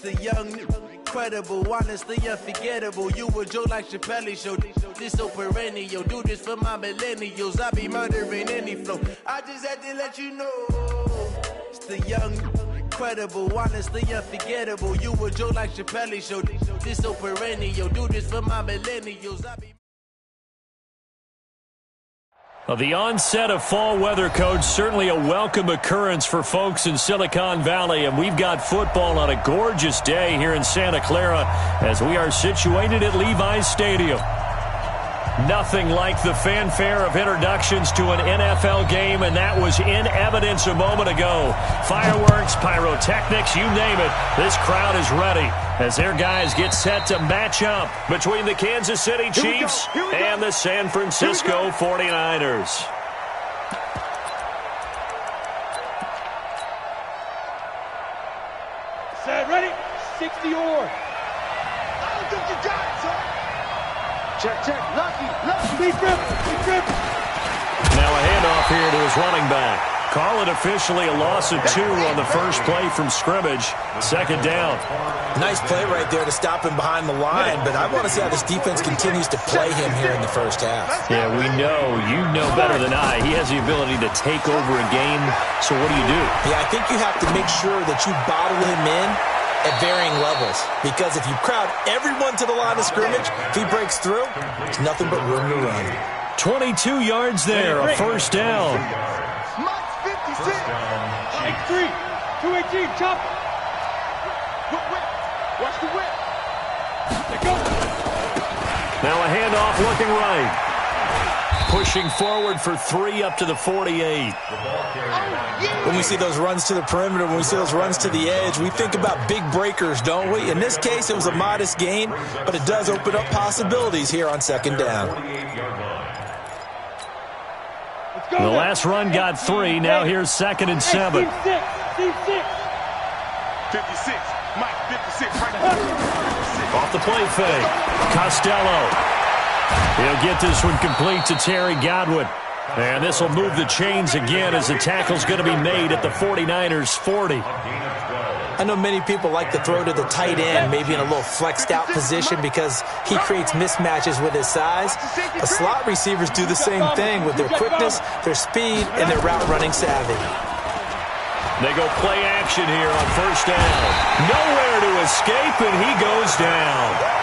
The young, incredible, honestly unforgettable. You a Joe like Chappelle show. This so perennial. Do this for my millennials. I be murdering any flow. I just had to let you know. It's the young, incredible, honestly unforgettable. You a Joe like Chappelle show. This so perennial. Do this for my millennials. I be The onset of fall weather, Coach, certainly a welcome occurrence for folks in Silicon Valley, and we've got football on a gorgeous day here in Santa Clara as we are situated at Levi's Stadium. Nothing like the fanfare of introductions to an NFL game, and that was in evidence a moment ago. Fireworks, pyrotechnics, you name it. This crowd is ready as their guys get set to match up between the Kansas City Chiefs and the San Francisco 49ers. Set, ready? 60 or. I don't think you got it, son. Check. Lucky. Be grip. Now a handoff here to his running back. Call it officially a loss of 2 on the first play from scrimmage. Second down. Nice play right there to stop him behind the line, but I want to see how this defense continues to play him here in the first half. Yeah, we know. You know better than I. He has the ability to take over a game, so what do you do? Yeah, I think you have to make sure that you bottle him in at varying levels, because if you crowd everyone to the line of scrimmage, if he breaks through, there's nothing but room to run. 22 yards there, a first down. Mike 56. Mike 3. 218. Chop. Whip. Watch the whip. Let go. Now a handoff looking right. Pushing forward for 3 up to the 48. When we see those runs to the perimeter, when we see those runs to the edge, we think about big breakers, don't we? In this case, it was a modest gain, but it does open up possibilities here on second down. The last run got 3. Now here's 2nd and 7. Team 6. 56. Mike 56 right now. Off the play fake. Costello. He'll get this one complete to Terry Godwin. And this will move the chains again as the tackle's going to be made at the 49ers' 40. I know many people like to throw to the tight end, maybe in a little flexed out position because he creates mismatches with his size. But slot receivers do the same thing with their quickness, their speed, and their route running savvy. They go play action here on first down. Nowhere to escape, and he goes down.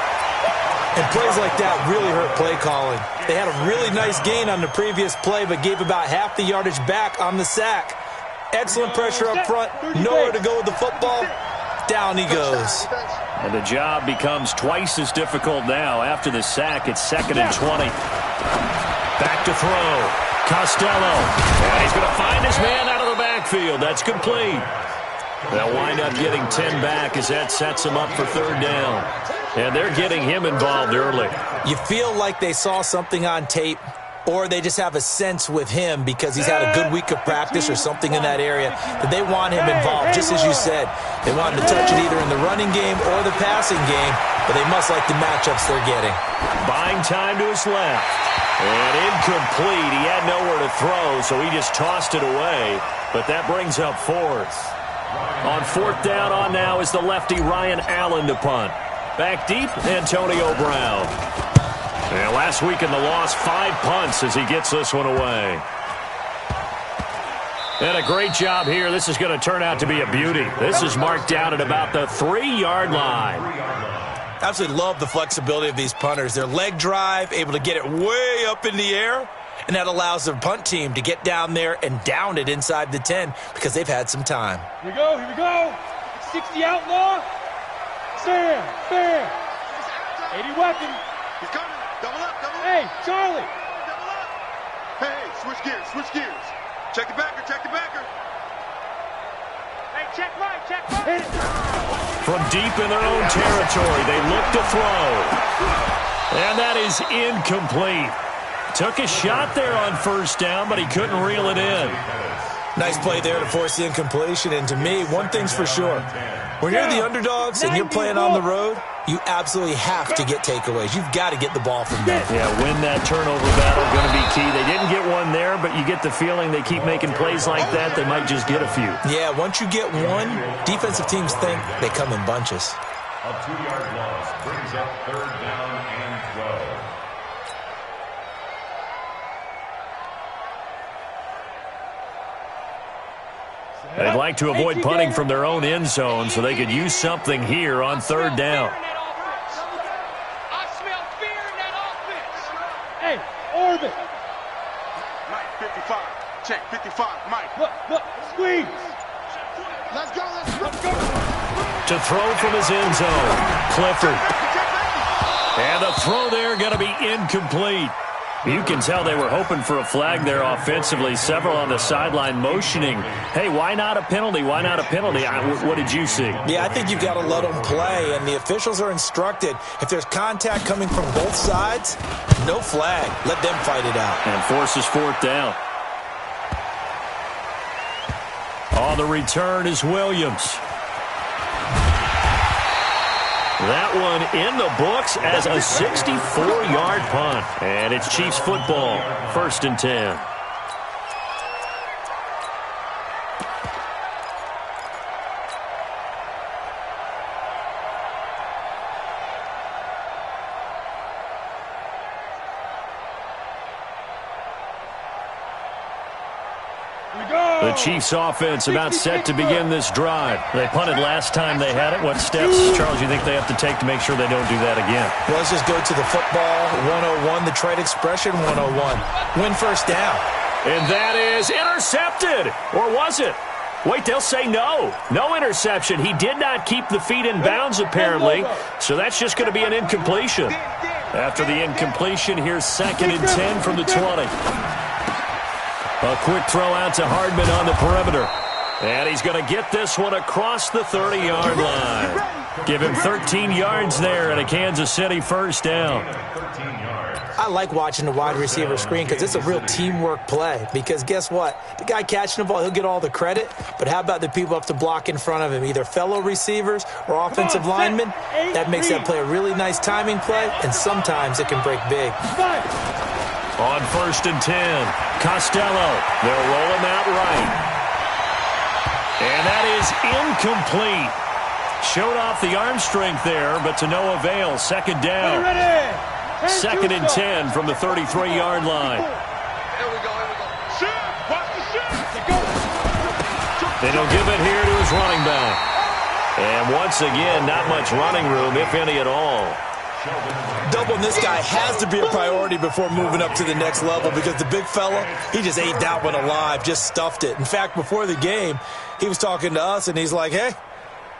And plays like that really hurt play calling. They had a really nice gain on the previous play, but gave about half the yardage back on the sack. Excellent pressure up front. Nowhere to go with the football. Down he goes. And the job becomes twice as difficult now. After the sack, it's 2nd and 20. Back to throw. Costello. And he's going to find his man out of the backfield. That's complete. They'll wind up getting 10 back as that sets him up for third down. And they're getting him involved early. You feel like they saw something on tape, or they just have a sense with him because he's had a good week of practice or something in that area that they want him involved, just as you said. They want him to touch it either in the running game or the passing game, but they must like the matchups they're getting. Buying time to his left. And incomplete. He had nowhere to throw, so he just tossed it away. But that brings up 4th. On 4th down on now is the lefty Ryan Allen to punt. Back deep, Antonio Brown. And last week in the loss, 5 punts as he gets this one away. And a great job here. This is going to turn out to be a beauty. This is marked down at about the 3-yard line. Absolutely love the flexibility of these punters. Their leg drive, able to get it way up in the air, and that allows their punt team to get down there and down it inside the 10 because they've had some time. Here we go. 60 outlaw. Sam, fair. 80 weapon. He's coming. Double up. Hey, Charlie. Double up. Hey, switch gears. Check the backer. Hey, check right. From deep in their own territory, they look to throw. And that is incomplete. Took a shot there on first down, but he couldn't reel it in. Nice play there to force the incompletion, and to me, one thing's for sure. When you're the underdogs and you're playing on the road, you absolutely have to get takeaways. You've got to get the ball from them. Yeah, win that turnover battle, going to be key. They didn't get one there, but you get the feeling they keep making plays like that, they might just get a few. Yeah, once you get one, defensive teams think they come in bunches. A 2-yard loss brings up 3rd down and 12. They'd like to avoid punting from their own end zone so they could use something here on 3rd down. I smell fear in that offense. Hey, orbit. Mike, 55. Check, 55. Mike. Look, squeeze. Let's go. To throw from his end zone, Clifford. And the throw there going to be incomplete. You can tell they were hoping for a flag there offensively. Several on the sideline motioning, hey, why not a penalty? Why not a penalty? What did you see? Yeah, I think you've got to let them play, and the officials are instructed, if there's contact coming from both sides, no flag. Let them fight it out. And forces 4th down. On the return is Williams. That one in the books as a 64-yard punt. And it's Chiefs football, 1st and 10. The Chiefs offense about set to begin this drive. They punted last time they had it. What steps, Charles, you think they have to take to make sure they don't do that again? Well, let's just go to the football 101, the trade expression 101. Win 1st down. And that is intercepted. Or was it? Wait, they'll say no. No interception. He did not keep the feet in bounds, apparently. So that's just going to be an incompletion. After the incompletion, here's 2nd and 10 from the 20. A quick throw out to Hardman on the perimeter. And he's going to get this one across the 30-yard line. Give him 13 yards there and a Kansas City 1st down. I like watching the wide receiver screen because it's a real teamwork play. Because guess what? The guy catching the ball, he'll get all the credit. But how about the people up to block in front of him, either fellow receivers or offensive linemen? That makes that play a really nice timing play, and sometimes it can break big. On 1st and 10, Costello. They'll roll him out right. And that is incomplete. Showed off the arm strength there, but to no avail. 2nd down. 2nd and 10 from the 33-yard line. Here we go. Shoot! Watch the shoot! And he'll give it here to his running back. And once again, not much running room, if any at all. Doubling this guy has to be a priority before moving up to the next level because the big fella, he just ate that one alive, just stuffed it. In fact, before the game, he was talking to us, and he's like, hey,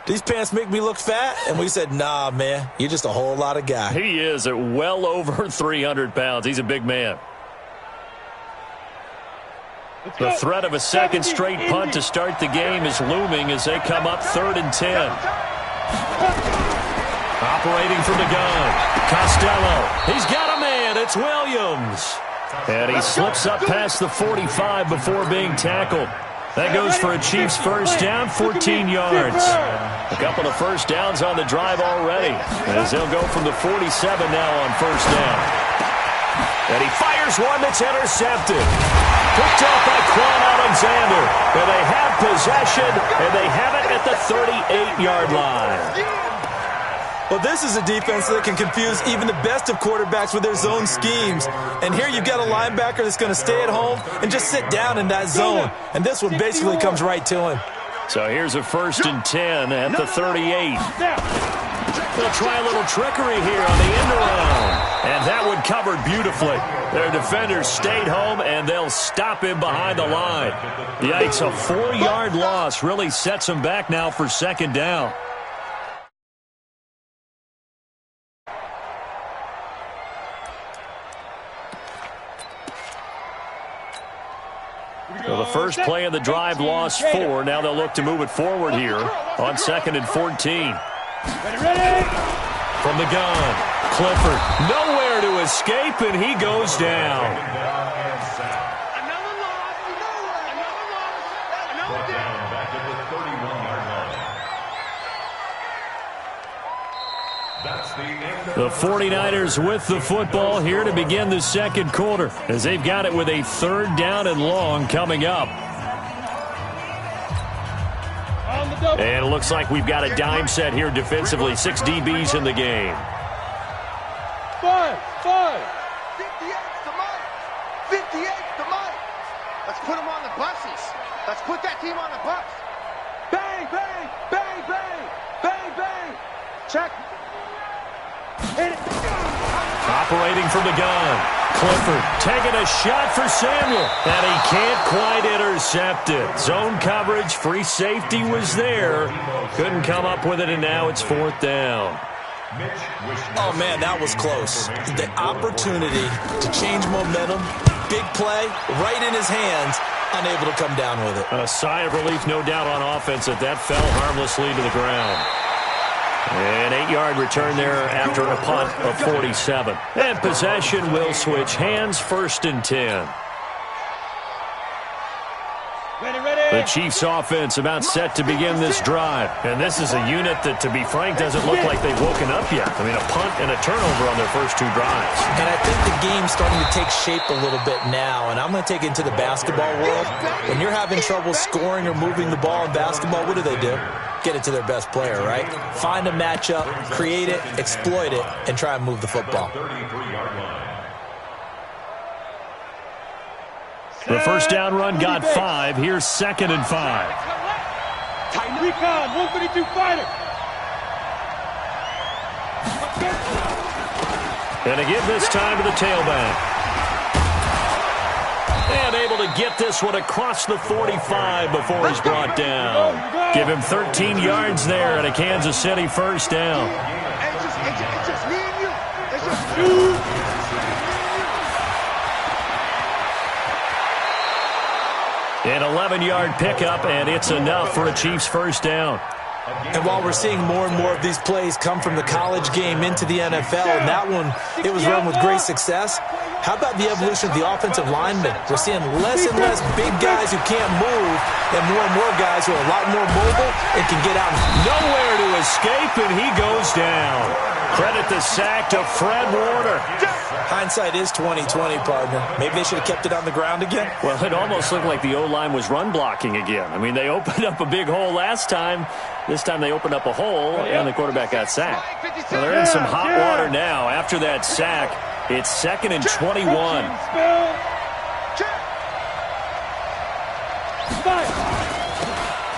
these pants make me look fat? And we said, nah, man, you're just a whole lot of guy. He is at well over 300 pounds. He's a big man. The threat of a 2nd straight punt to start the game is looming as they come up 3rd and 10. Operating from the gun, Costello. He's got a man. It's Williams. And he slips up past the 45 before being tackled. That goes for a Chiefs 1st down, 14 yards. A couple of 1st downs on the drive already, as they'll go from the 47 now on 1st down. And he fires one that's intercepted. Picked up by Quan Alexander. And they have possession, and they have it at the 38-yard line. Well, this is a defense that can confuse even the best of quarterbacks with their zone schemes. And here you've got a linebacker that's going to stay at home and just sit down in that zone. And this one basically comes right to him. So here's a 1st and 10 at the 38. They'll try a little trickery here on the end around. And that one covered beautifully. Their defenders stayed home, and they'll stop him behind the line. Yikes, a 4-yard loss really sets him back now for 2nd down. So the first play of the drive lost 4. Now they'll look to move it forward here on 2nd and 14. Ready. From the gun, Clifford nowhere to escape, and he goes down. Another loss. Another down. Back at the 31-yard line. The 49ers with the football here to begin the second quarter, as they've got it with a 3rd down and long coming up. And it looks like we've got a dime set here defensively. 6 DBs in the game. 5. 58's the Mike. 58's the Mike. Let's put them on the buses. Let's put that team on the bus. Bang, bang, bang, bang, bang, bang. Check. Hit it. Operating from the gun. Clifford taking a shot for Samuel, and he can't quite intercept it. Zone coverage, free safety was there. Couldn't come up with it, and now it's 4th down. Oh, man, that was close. The opportunity to change momentum, big play, right in his hands, unable to come down with it. A sigh of relief, no doubt, on offense that fell harmlessly to the ground. An 8-yard return there after a punt of 47. And possession will switch hands, 1st and 10. The Chiefs offense about set to begin this drive. And this is a unit that, to be frank, doesn't look like they've woken up yet. I mean, a punt and a turnover on their first 2 drives. And I think the game's starting to take shape a little bit now. And I'm going to take it into the basketball world. When you're having trouble scoring or moving the ball in basketball, what do? Get it to their best player, right? Find a matchup, create it, exploit it, and try and move the football. The first down run got 5. Here's 2nd and 5. Recon, 152 fighter. And again this time to the tailback. And able to get this one across the 45 before he's brought down. Give him 13 yards there and a Kansas City first down. It's just me and you. It's just you. An 11-yard pickup, and it's enough for a Chiefs first down. And while we're seeing more and more of these plays come from the college game into the NFL, and that one, it was run with great success, how about the evolution of the offensive linemen? We're seeing less and less big guys who can't move and more guys who are a lot more mobile and can get out. Nowhere to escape, and he goes down. Credit the sack to Fred Warner. Hindsight is 20/20, partner. Maybe they should have kept it on the ground again. Well, it almost looked like the O-line was run blocking again. I mean, they opened up a big hole last time. This time they opened up a hole, and the quarterback got sacked. Well, they're in some hot water now. After that sack, it's 2nd and 21.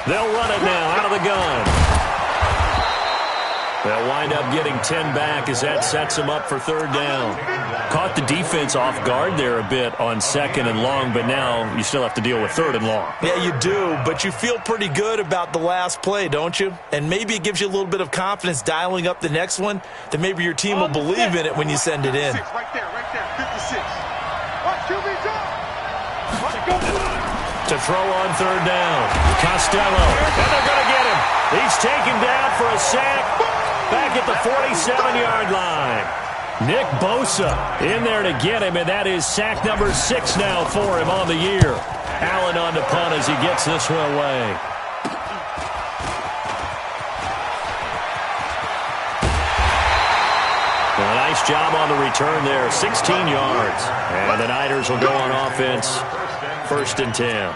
They'll run it now out of the gun. They'll wind up getting 10 back as that sets them up for 3rd down. Caught the defense off guard there a bit on 2nd and long, but now you still have to deal with 3rd and long. Yeah, you do, but you feel pretty good about the last play, don't you? And maybe it gives you a little bit of confidence dialing up the next one, that maybe your team will believe in it when you send it in. Right there, 56. Watch QB go. To throw on 3rd down. Costello, and they're going to get him. He's taken down for a sack back at the 47-yard line. Nick Bosa in there to get him, and that is sack number 6 now for him on the year. Allen on the punt as he gets this one away. Well, nice job on the return there, 16 yards. And the Niners will go on offense, 1st and 10.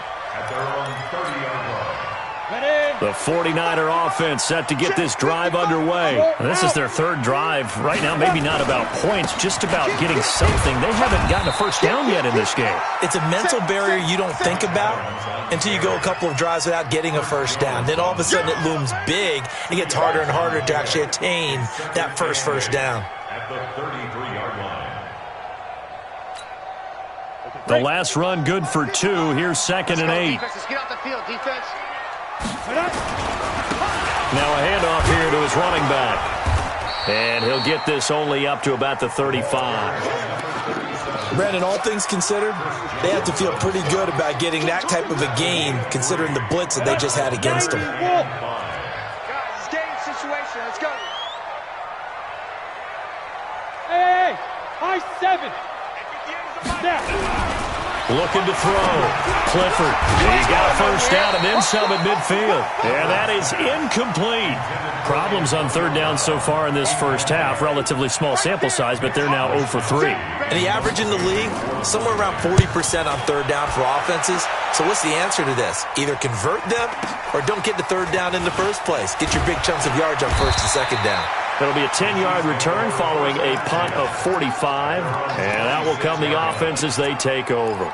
The 49er offense set to get this drive underway. This is their 3rd drive. Right now, maybe not about points, just about getting something. They haven't gotten a first down yet in this game. It's a mental barrier you don't think about until you go a couple of drives without getting a first down. Then all of a sudden it looms big. It gets harder and harder to actually attain that first down. At the 33-yard line. The last run good for 2. Here's 2nd and 8. Let's get off the field, defense. Now a handoff here to his running back. And he'll get this only up to about the 35. Brandon, all things considered, they have to feel pretty good about getting that type of a gain, considering the blitz that they just had against them. Guys, it's game situation. Let's go. Hey, high 7. Snap. Looking to throw. Clifford. He's got a first down and then some at midfield. And that is incomplete. Problems on third down so far in this first half. Relatively small sample size, but they're now 0 for 3. And the average in the league, somewhere around 40% on third down for offenses. So what's the answer to this? Either convert them or don't get to third down in the first place. Get your big chunks of yards on first and second down. It'll be a 10-yard return following a punt of 45. And that will come the offense as they take over.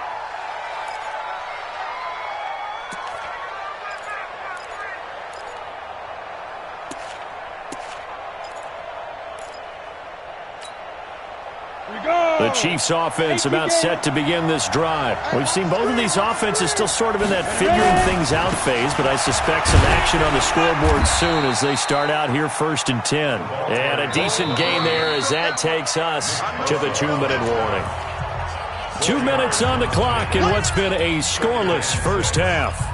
The Chiefs offense about set to begin this drive. We've seen both of these offenses still sort of in that figuring things out phase, but I suspect some action on the scoreboard soon as they start out here 1st and 10. And a decent gain there as that takes us to the 2-minute warning. 2 minutes on the clock in what's been a scoreless first half.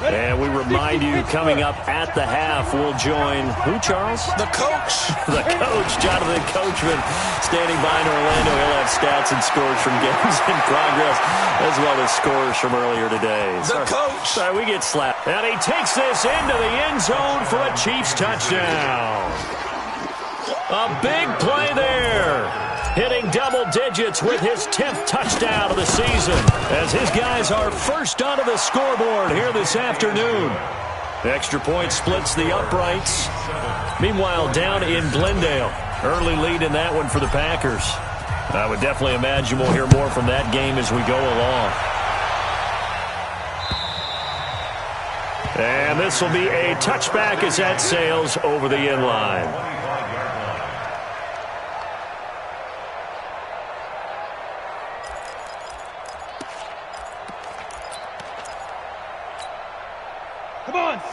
And we remind you, coming up at the half, we'll join who, Charles? The coach. The coach, Jonathan Coachman, standing by in Orlando. He'll have stats and scores from games in progress, as well as scores from earlier today. The coach. Sorry, we get slapped. And he takes this into the end zone for a Chiefs touchdown. A big play there. Hitting double digits with his 10th touchdown of the season as his guys are first onto the scoreboard here this afternoon. The extra point splits the uprights. Meanwhile, down in Glendale, early lead in that one for the Packers. I would definitely imagine we'll hear more from that game as we go along. And this will be a touchback as that sails over the end line.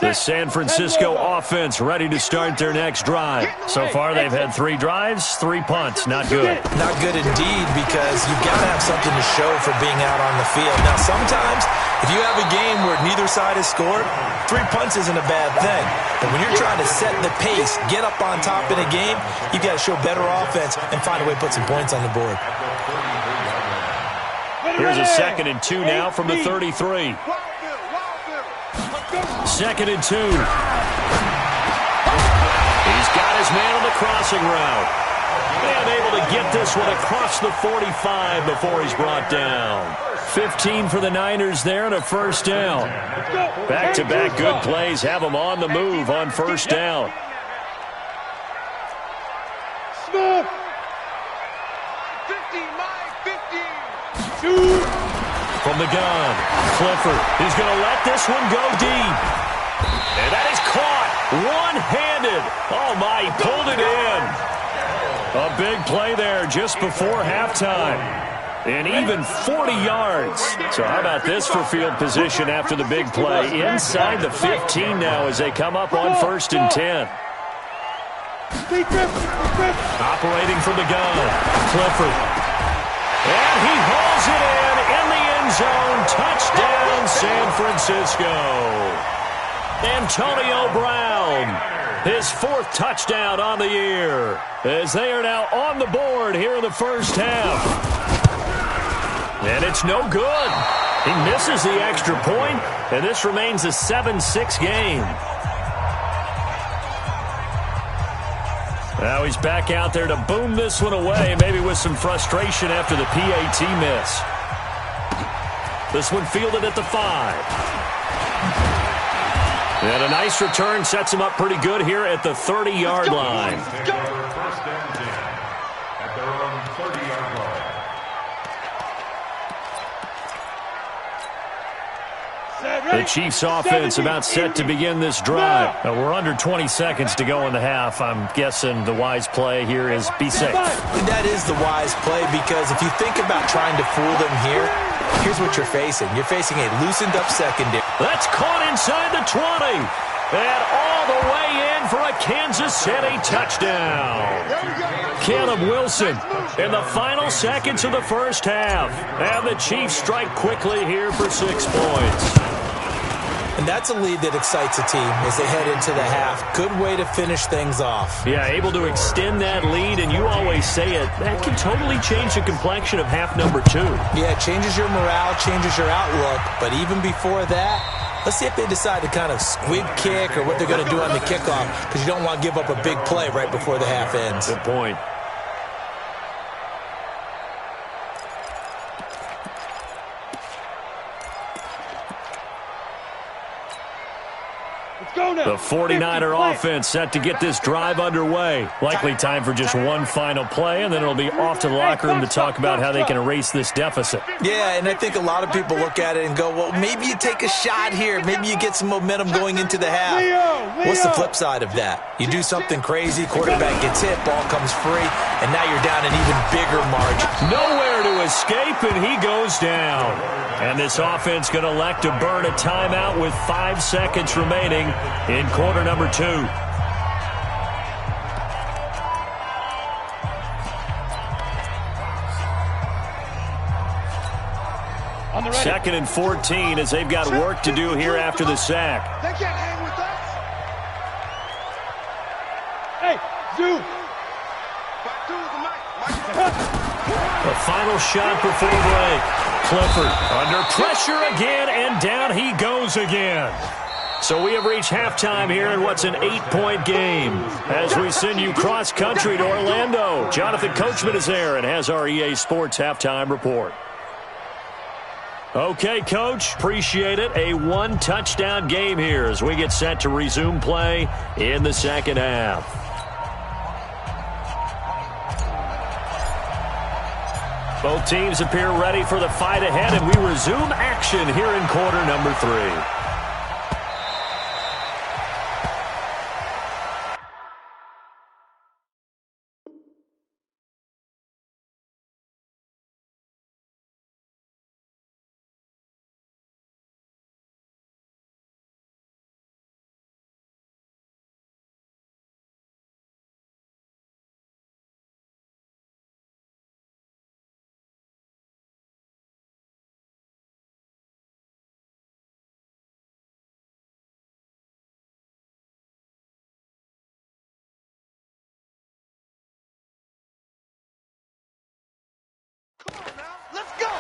The San Francisco offense ready to start their next drive. So far, they've had 3 drives, 3 punts. Not good. Not good indeed, because you've got to have something to show for being out on the field. Now, sometimes, if you have a game where neither side has scored, 3 punts isn't a bad thing. But when you're trying to set the pace, get up on top in a game, you've got to show better offense and find a way to put some points on the board. Here's a 2nd and 2 now from the 33. 2nd and 2. He's got his man on the crossing route. And able to get this one across the 45 before he's brought down. 15 for the Niners there and a first down. Back-to-back good plays have them on the move on first down. Smith. 50. From the gun, Clifford is going to let this one go deep. And that is caught one-handed. Oh, my, he pulled it in. A big play there just before halftime. And even 40 yards. So how about this for field position after the big play? Inside the 15 now as they come up on 1st and 10. Operating from the gun, Clifford. And he hauls it in the end zone. Touchdown, San Francisco. Antonio Brown, his 4th touchdown on the year, as they are now on the board here in the first half. And it's no good. He misses the extra point, and this remains a 7-6 game. Now he's back out there to boom this one away, maybe with some frustration after the PAT miss. This one fielded at the 5. And a nice return sets him up pretty good here at the 30-yard line. First and 10 at their own 30-yard line. The Chiefs offense about set to begin this drive. Now, we're under 20 seconds to go in the half. I'm guessing the wise play here is be safe. That is the wise play, because if you think about trying to fool them here, here's what you're facing. You're facing a loosened up secondary. That's caught inside the 20. And all the way in for a Kansas City touchdown. Caleb Wilson in the final seconds of the first half. And the Chiefs strike quickly here for 6 points. And that's a lead that excites a team as they head into the half. Good way to finish things off. Yeah, able to extend that lead, and you always say it, that can totally change the complexion of half number 2. Yeah, it changes your morale, changes your outlook. But even before that, let's see if they decide to kind of squib kick or what they're going to do on the kickoff, because you don't want to give up a big play right before the half ends. Good point. The 49er offense set to get this drive underway. Likely time for just one final play, and then it'll be off to the locker room to talk about how they can erase this deficit. Yeah, and I think a lot of people look at it and go, well, maybe you take a shot here. Maybe you get some momentum going into the half. What's the flip side of that? You do something crazy, quarterback gets hit, ball comes free, and now you're down an even bigger margin. Nowhere to escape, and he goes down. And this offense going to elect to burn a timeout with 5 seconds remaining in quarter number 2. Second and 14 as they've got work to do here after the sack. They can't hang with us. Hey, Zoo. Back to the mic. The final shot before break. Clifford under pressure again, and down he goes again. So we have reached halftime here in what's an 8-point game. As we send you cross-country to Orlando, Jonathan Coachman is there and has our EA Sports halftime report. Okay, Coach, appreciate it. A 1-touchdown game here as we get set to resume play in the second half. Both teams appear ready for the fight ahead, and we resume action here in quarter number 3. Let's go!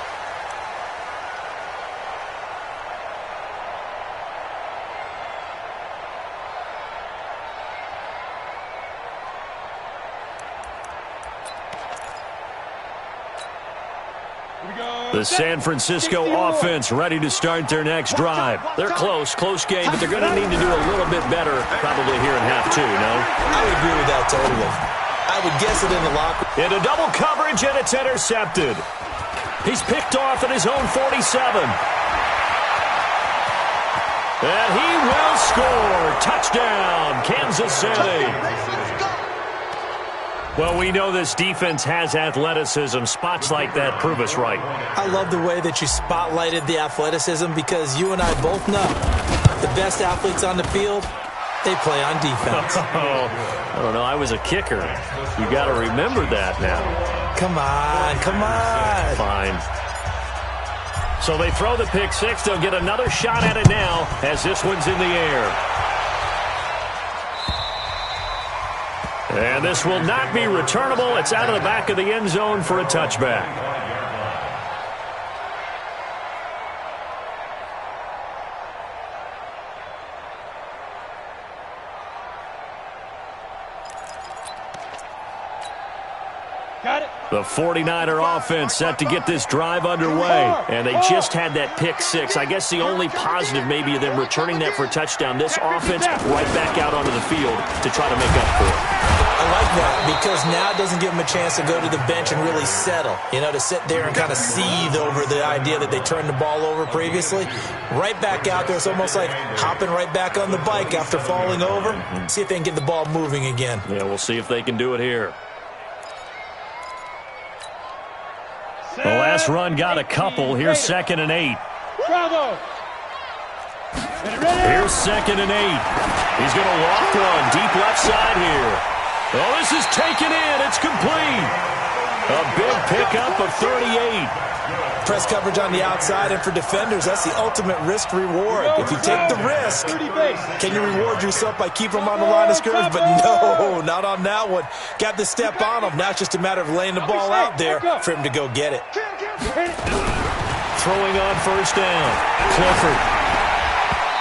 The San Francisco offense ready to start their next drive. They're close game, but they're going to need to do a little bit better probably here in half 2, no? I would agree with that totally. I would guess it in the locker room. Into double coverage, and it's intercepted. He's picked off at his own 47. And he will score. Touchdown, Kansas City. Well, we know this defense has athleticism. Spots like that prove us right. I love the way that you spotlighted the athleticism because you and I both know the best athletes on the field, they play on defense. I don't know. I was a kicker. You got to remember that now. Come on. Fine. So they throw the pick six. They'll get another shot at it now as this one's in the air. And this will not be returnable. It's out of the back of the end zone for a touchback. Got it. The 49er offense set to get this drive underway. And they just had that pick six. I guess the only positive maybe of them returning that for a touchdown. This offense right back out onto the field to try to make up for it. I like that because now it doesn't give them a chance to go to the bench and really settle. You know, to sit there and kind of seethe over the idea that they turned the ball over previously. Right back out there. It's almost like hopping right back on the bike after falling over. See if they can get the ball moving again. Yeah, we'll see if they can do it here. The last run got a couple. Here's 2nd and 8. Bravo. Here's 2nd and 8. He's going to walk one deep left side here. Oh, this is taken in. It's complete. A big pickup of 38. Press coverage on the outside, and for defenders, that's the ultimate risk reward. If you take the risk, can you reward yourself by keeping them on the line of scrimmage? But no, not on that one. Got the step on him. Now it's just a matter of laying the ball out there for him to go get it. Throwing on 1st down. Clifford.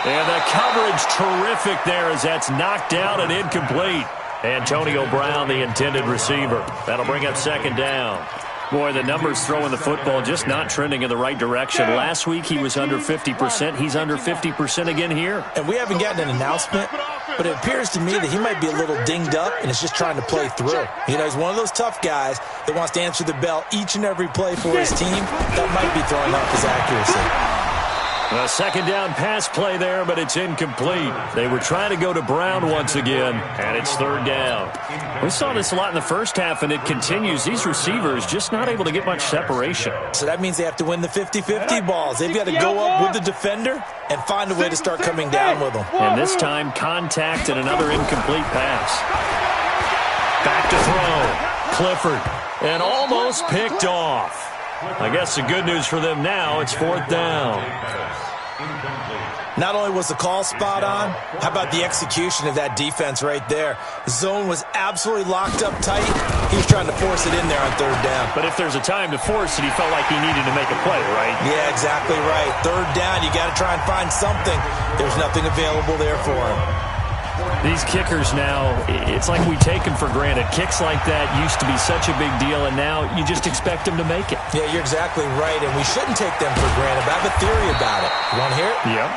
And the coverage terrific there as that's knocked down and incomplete. Antonio Brown, the intended receiver. That'll bring up 2nd down. Boy, the numbers throwing the football just not trending in the right direction. Last week he was under 50%. He's under 50% again here. And we haven't gotten an announcement, but it appears to me that he might be a little dinged up and is just trying to play through. You know, he's one of those tough guys that wants to answer the bell each and every play for his team. That might be throwing off his accuracy. A 2nd down pass play there, but it's incomplete. They were trying to go to Brown once again, and it's 3rd down. We saw this a lot in the first half, and it continues. These receivers just not able to get much separation. So that means they have to win the 50-50 balls. They've got to go up with the defender and find a way to start coming down with them. And this time, contact and another incomplete pass. Back to throw. Clifford. And almost picked off. I guess the good news for them now, it's 4th down. Not only was the call spot on, how about the execution of that defense right there? The zone was absolutely locked up tight. He was trying to force it in there on 3rd down. But if there's a time to force it, he felt like he needed to make a play, right? Yeah, exactly right. 3rd down, you got to try and find something. There's nothing available there for him. These kickers now, it's like we take them for granted. Kicks like that used to be such a big deal, and now you just expect them to make it. Yeah, you're exactly right, and we shouldn't take them for granted, but I have a theory about it. You want to hear it? Yep.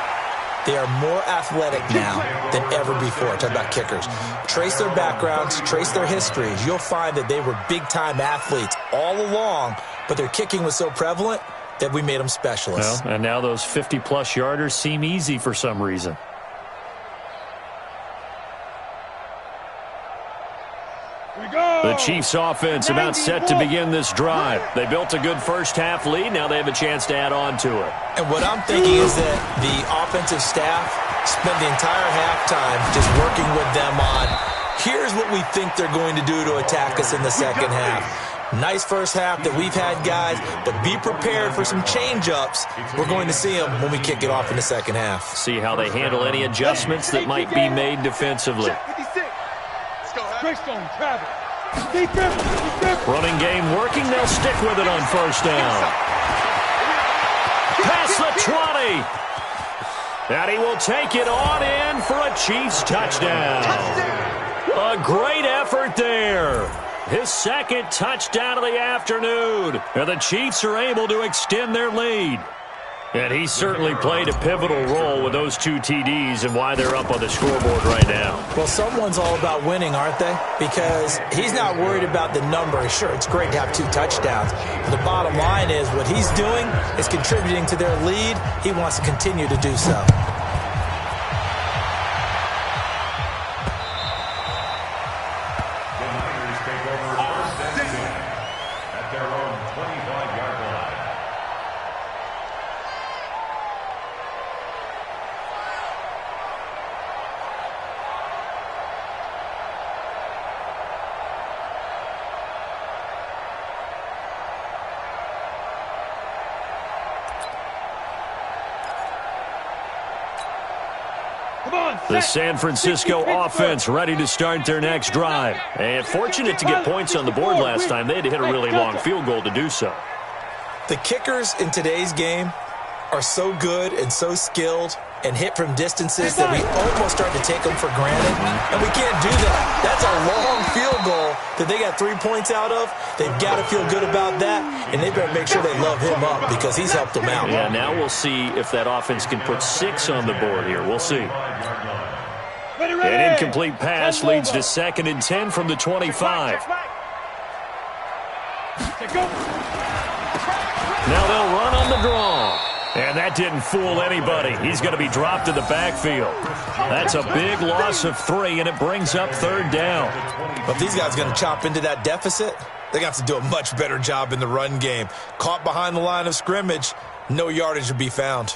They are more athletic now than ever before. Talk about kickers. Trace their backgrounds, trace their histories. You'll find that they were big-time athletes all along, but their kicking was so prevalent that we made them specialists. Well, and now those 50-plus yarders seem easy for some reason. The Chiefs offense about set to begin this drive. They built a good first half lead. Now they have a chance to add on to it. And what I'm thinking is that the offensive staff spent the entire halftime just working with them on, here's what we think they're going to do to attack us in the second half. Nice first half that we've had, guys, but be prepared for some change-ups. We're going to see them when we kick it off in the second half. See how they handle any adjustments that might be made defensively. Greystone, Travis. Running game working. They'll stick with it on 1st down. Past the 20. And he will take it on in for a Chiefs touchdown. A great effort there. His 2nd touchdown of the afternoon. And the Chiefs are able to extend their lead. And he certainly played a pivotal role with those 2 TDs and why they're up on the scoreboard right now. Well, someone's all about winning, aren't they? Because he's not worried about the number. Sure, it's great to have 2 touchdowns. But the bottom line is what he's doing is contributing to their lead. He wants to continue to do so. The San Francisco offense ready to start their next drive. And fortunate to get points on the board last time. They had to hit a really long field goal to do so. The kickers in today's game are so good and so skilled and hit from distances that we almost start to take them for granted. And we can't do that. That's a long field goal that they got 3 points out of. They've got to feel good about that, and they better make sure they love him up because he's helped them out. Yeah, now we'll see if that offense can put 6 on the board here. We'll see. An incomplete pass leads to 2nd and 10 from the 25. Now they'll run on the draw. And that didn't fool anybody. He's going to be dropped in the backfield. That's a big loss of 3, and it brings up 3rd down. But if these guys are going to chop into that deficit, they're going to have to do a much better job in the run game. Caught behind the line of scrimmage, no yardage to be found.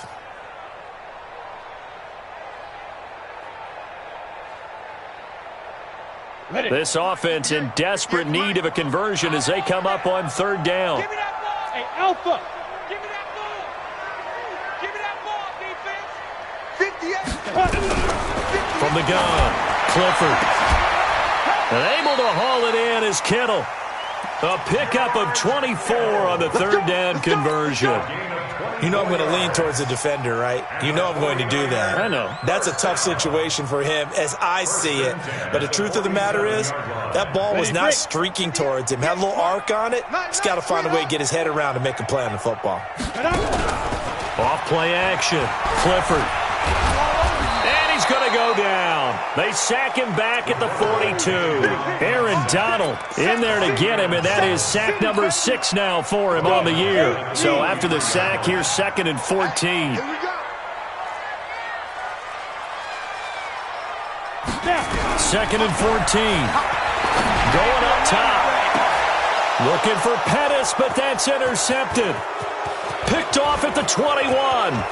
This offense in desperate need of a conversion as they come up on third down. Give me that ball. Hey, Alpha. Give me that ball. Give me that ball, defense. 58. From the gun, Clifford. And able to haul it in is Kittle. A pickup of 24 on the third down conversion. You know I'm going to lean towards the defender, right? You know I'm going to do that. I know. That's a tough situation for him as I see it. But the truth of the matter is, that ball was not streaking towards him. Had a little arc on it. He's got to find a way to get his head around and make a play on the football. Off play action. Clifford. And he's going to go down. They sack him back at the 42. Aaron Donald in there to get him, and that is sack number 6 now for him on the year. So after the sack, here's 2nd and 14. Second and 14. Going up top. Looking for Pettis, but that's intercepted. Picked off at the 21.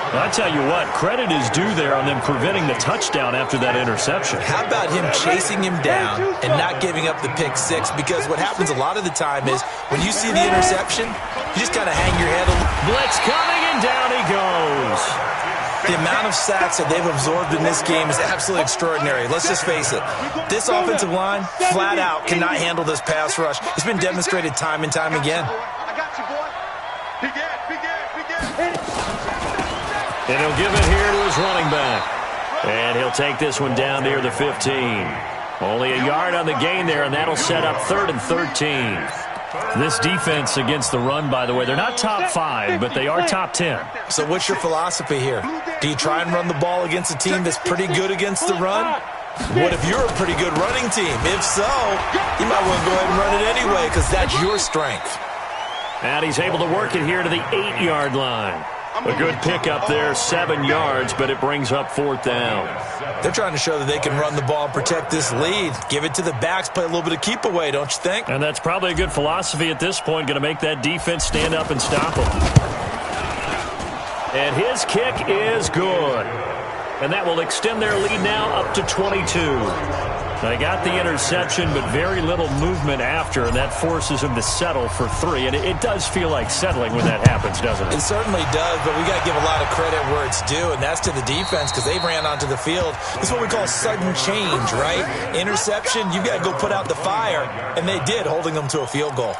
I tell you what, credit is due there on them preventing the touchdown after that interception. How about him chasing him down and not giving up the pick six? Because what happens a lot of the time is when you see the interception, you just kind of hang your head a little. Blitz coming, and down he goes. The amount of sacks that they've absorbed in this game is absolutely extraordinary. Let's just face it. This offensive line, flat out, cannot handle this pass rush. It's been demonstrated time and time again. I got you, boy. Be good. And he'll give it here to his running back. And he'll take this one down near the 15. Only a yard on the gain there, and that'll set up 3rd and 13. This defense against the run, by the way, they're not top 5, but they are top 10. So what's your philosophy here? Do you try and run the ball against a team that's pretty good against the run? What if you're a pretty good running team? If so, you might want to go ahead and run it anyway because that's your strength. And he's able to work it here to the 8-yard line. A good pickup there, 7 yards, but it brings up 4th down. They're trying to show that they can run the ball and protect this lead. Give it to the backs, play a little bit of keep away, don't you think? And that's probably a good philosophy at this point, going to make that defense stand up and stop them. And his kick is good. And that will extend their lead now up to 22. They got the interception, but very little movement after, and that forces them to settle for 3. And it does feel like settling when that happens, doesn't it? It certainly does, but we got to give a lot of credit where it's due, and that's to the defense because they ran onto the field. This is what we call sudden change, right? Interception, you've got to go put out the fire, and they did, holding them to a field goal.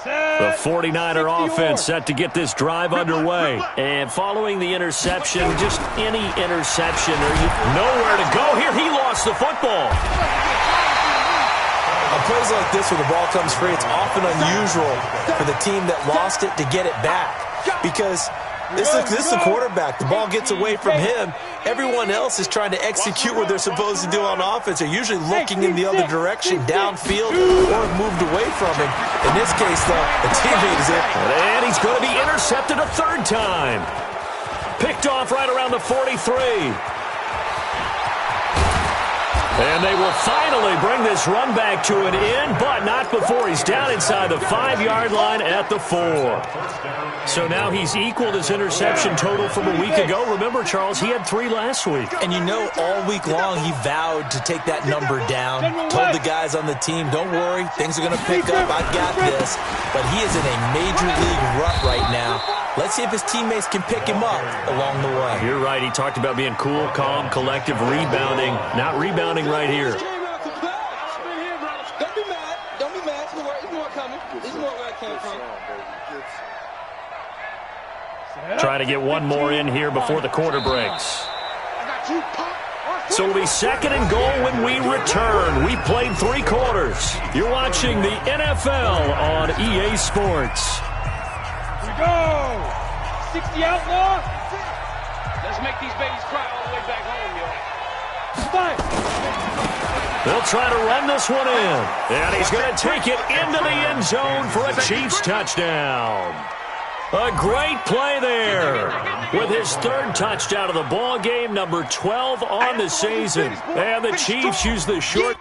The 49er offense set to get this drive underway. And following the interception, just any interception, nowhere to go here. He lost the football. On plays like this where the ball comes free, it's often unusual for the team that lost it to get it back. Because this is the quarterback. The ball gets away from him. Everyone else is trying to execute what they're supposed to do on offense. They're usually looking in the other direction, downfield, or have moved away from him. In this case, though, the teammate is in. And he's going to be intercepted a 3rd time. Picked off right around the 43. And they will finally bring this run back to an end, but not before he's down inside the 5-yard line at the 4. So now he's equaled his interception total from a week ago. Remember, Charles, he had 3 last week. And you know, all week long he vowed to take that number down. Told the guys on the team, don't worry, things are going to pick up. I've got this. But he is in a major league rut right now. Let's see if his teammates can pick him up along the way. You're right. He talked about being cool, calm, collective, rebounding. Not rebounding right here. Don't be mad. Don't be mad. There's more coming. There's more where I came from. Trying to get one more in here before the quarter breaks. So it'll be 2nd and goal when we return. We played 3 quarters. You're watching the NFL on EA Sports. Here we go. 60 outlaw. Let's make these babies cry all the way back home, yo. They'll try to run this one in. And he's going to take it into the end zone for a Chiefs touchdown. A great play there with his 3rd touchdown of the ball game, number 12 on the season. And the Chiefs use the short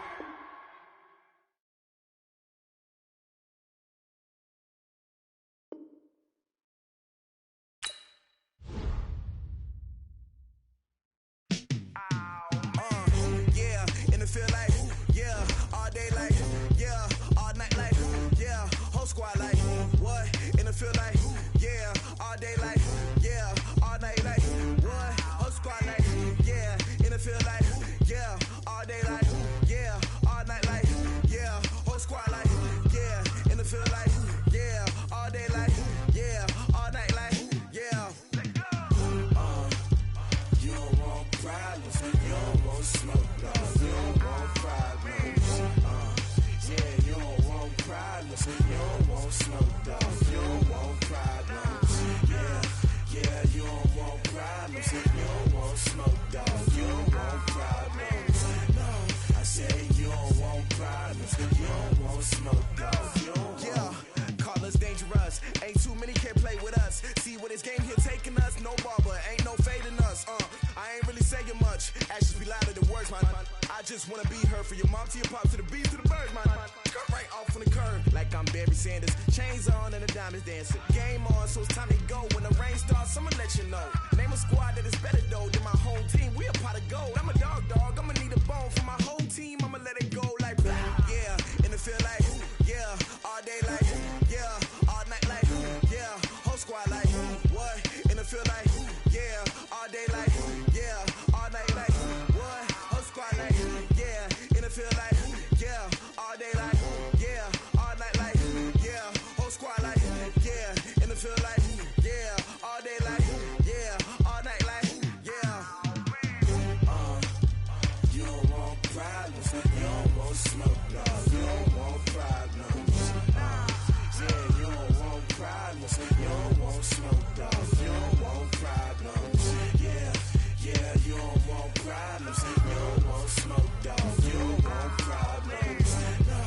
what? And it feel like, yeah, all day like, yeah, all night like, what? Whole squad like, yeah, and it feel like, yeah, all day like, yeah, all night like, yeah, whole squad like, yeah, and it feel like, yeah, all day like, yeah, all night like, yeah. You don't want problems, you don't want smoke, no, you don't want problems. Yeah, you don't want problems, you don't want smoke, dog, you don't want problems. Yeah, you don't want problems, you don't want smoke, dog, you don't want problems. No, I said you don't want problems, you don't want smoke, dog, you don't want. Yeah, call us dangerous, ain't too many can play with us. See what this game here taking us, no barber, ain't no fading us. I ain't really saying much, actions be louder than words, man. I just wanna be heard from your mom to your pop to the beat to the birds, man. Cut right off on the curb, like I'm Barry Sanders. Chains on and the diamonds dancing. Game on, so it's time to go. When the rain starts, I'ma let you know. Name a squad that is better though than my whole team. We a pot of gold. I'm a dog, I'ma need a bone for my whole team. I'ma let it go like, yeah, and it feel like, yeah, all day like, yeah, all night like, yeah, whole squad like, what? And it feel like, yeah, all day like, yeah, all night like, what? Whole squad like, yeah, and it feel like, yeah, all day like, yeah, all night like, yeah, whole squad like, yeah, and it feel like, yeah, all day like, yeah, all night like, yeah. You don't want problems, you don't want smoke, no, you don't want problems. Yeah, you don't want problems, you don't want smoke, dog, you don't want problems. Yeah, you don't want problems, you don't want smoke, dog, you don't want problems. No,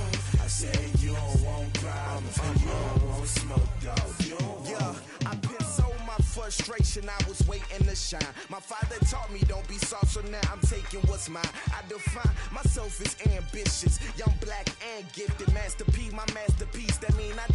I said you don't want problems, you don't want smoke, dog, you don't want. Yeah, I pissed so my frustration, I was waiting to shine. My father taught me don't be soft, so now I'm taking what's mine. I define myself as ambitious, young, black, and gifted. Master P, my masterpiece, that mean I